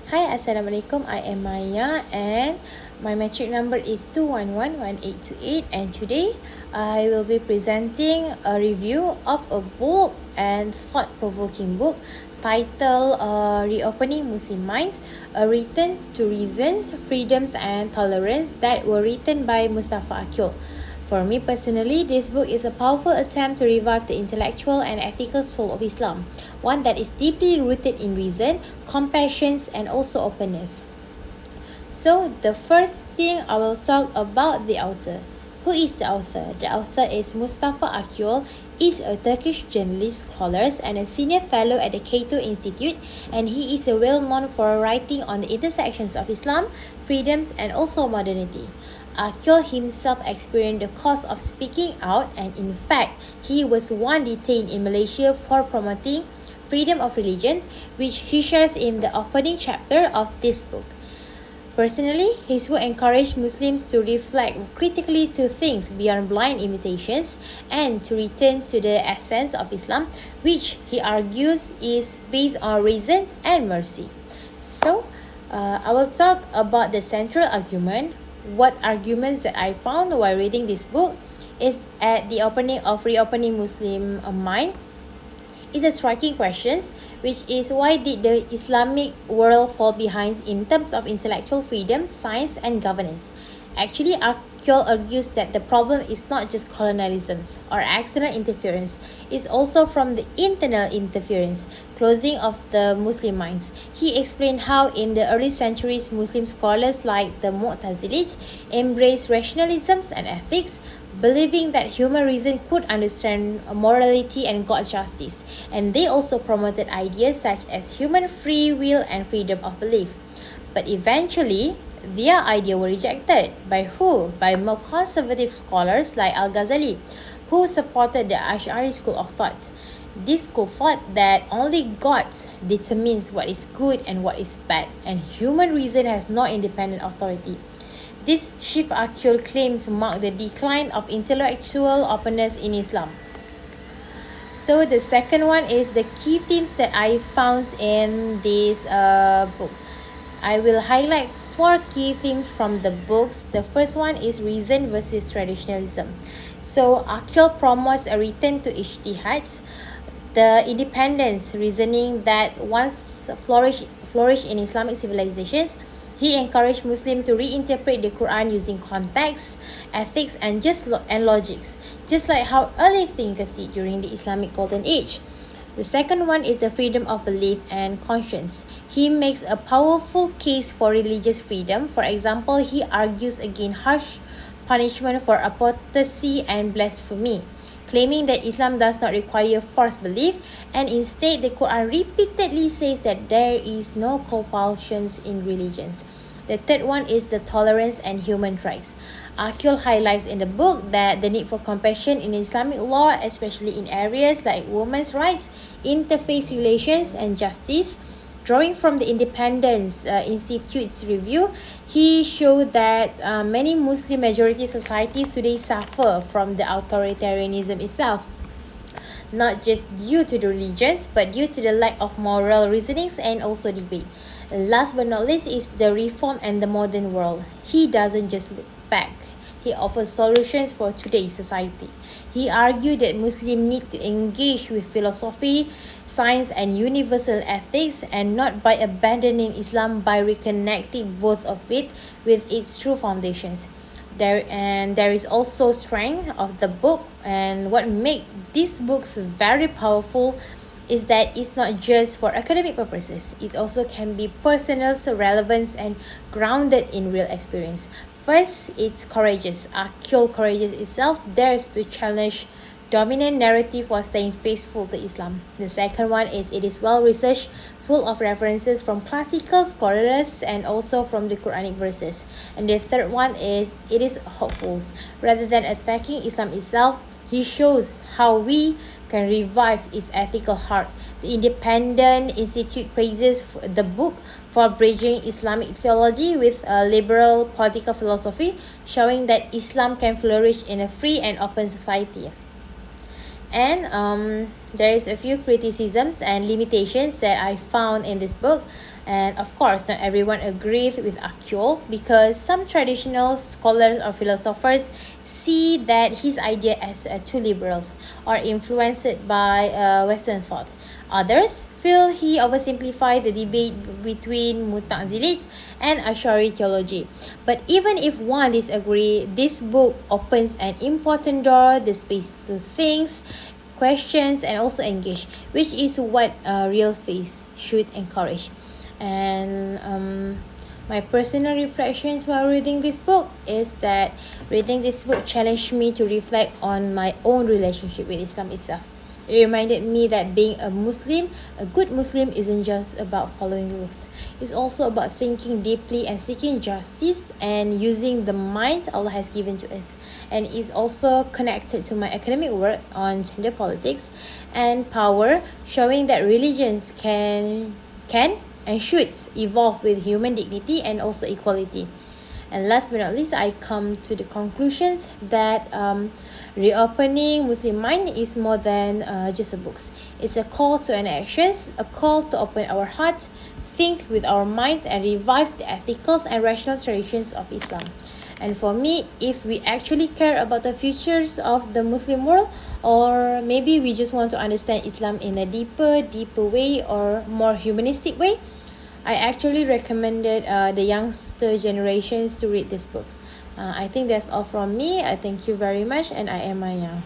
Hi, Assalamualaikum. I am Maya and my metric number is 2111828, and today I will be presenting a review of a bold and thought-provoking book titled Reopening Muslim Minds, A Return to Reasons, Freedoms and Tolerance, that were written by Mustafa Akil. For me personally, this book is a powerful attempt to revive the intellectual and ethical soul of Islam, one that is deeply rooted in reason, compassion, and also openness. So, the first thing I will talk about the author. Who is the author? The author is Mustafa Akil, is a Turkish journalist, scholar, and a senior fellow at the Cato Institute, and he is well known for writing on the intersections of Islam, freedoms, and also modernity. Akil himself experienced the cost of speaking out, and in fact, he was one detained in Malaysia for promoting freedom of religion, which he shares in the opening chapter of this book. Personally, his work encouraged Muslims to reflect critically to things beyond blind imitations and to return to the essence of Islam, which he argues is based on reason and mercy. So, I will talk about the central argument. What arguments that I found while reading this book is at the opening of Reopening Muslim Mind is a striking question, which is why did the Islamic world fall behind in terms of intellectual freedom, science, and governance? Actually, Akil argues that the problem is not just colonialism or external interference, it's also from the internal interference, closing of the Muslim minds. He explained how in the early centuries Muslim scholars like the Mu'tazilis embraced rationalism and ethics, believing that human reason could understand morality and God's justice, and they also promoted ideas such as human free will and freedom of belief. But eventually, their ideas were rejected. By who? By more conservative scholars like Al-Ghazali, who supported the Ash'ari school of thought. This school thought that only God determines what is good and what is bad, and human reason has no independent authority. This shift Akil claims marked the decline of intellectual openness in Islam. So the second one is the key themes that I found in this book. I will highlight four key themes from the books. The first one is reason versus traditionalism. So Akil promotes a return to ijtihads, the independence reasoning that once flourished in Islamic civilizations. He encouraged Muslims to reinterpret the Quran using context, ethics, and logics, just like how early thinkers did during the Islamic Golden Age. The second one is the freedom of belief and conscience. He makes a powerful case for religious freedom. For example, he argues against harsh punishment for apostasy and blasphemy, claiming that Islam does not require forced belief, and instead the Quran repeatedly says that there is no compulsions in religions. The third one is the tolerance and human rights. Akil highlights in the book that the need for compassion in Islamic law, especially in areas like women's rights, interfaith relations, and justice. Drawing from the Independence Institute's review, he showed that many Muslim majority societies today suffer from the authoritarianism itself, not just due to the religions, but due to the lack of moral reasonings and also debate. Last but not least is the reform and the modern world. He doesn't just look back. He offers solutions for today's society. He argued that Muslims need to engage with philosophy, science, and universal ethics, and not by abandoning Islam, by reconnecting both of it with its true foundations. There is also strength of the book, and what makes these books very powerful is that it's not just for academic purposes. It also can be personal, relevant, and grounded in real experience. First, it's courageous. Akil courageous itself dares to challenge dominant narrative while staying faithful to Islam. The second one is it is well researched, full of references from classical scholars and also from the Quranic verses. And the third one is it is hopeful. Rather than attacking Islam itself, he shows how we can revive its ethical heart. The Independent Institute praises the book for bridging Islamic theology with a liberal political philosophy, showing that Islam can flourish in a free and open society. And there is a few criticisms and limitations that I found in this book. And of course, not everyone agrees with Akyol, because some traditional scholars or philosophers see that his idea as too liberal or influenced by Western thought. Others feel he oversimplified the debate between Mutazilites and Ash'ari theology. But even if one disagree, this book opens an important door, the space to think, questions, and also engage, which is what real faith should encourage. And my personal reflections while reading this book is that reading this book challenged me to reflect on my own relationship with Islam itself. It reminded me that being a Muslim, a good Muslim, isn't just about following rules. It's also about thinking deeply and seeking justice and using the minds Allah has given to us. And is also connected to my academic work on gender politics and power, showing that religions can and should evolve with human dignity and also equality. And last but not least, I come to the conclusions that reopening Muslim mind is more than just a books. It's a call to an actions, a call to open our heart, think with our minds, and revive the ethical and rational traditions of Islam. And for me, if we actually care about the futures of the Muslim world, or maybe we just want to understand Islam in a deeper way or more humanistic way, I actually recommended the youngster generations to read these books. I think that's all from me. I thank you very much, and I am Maya.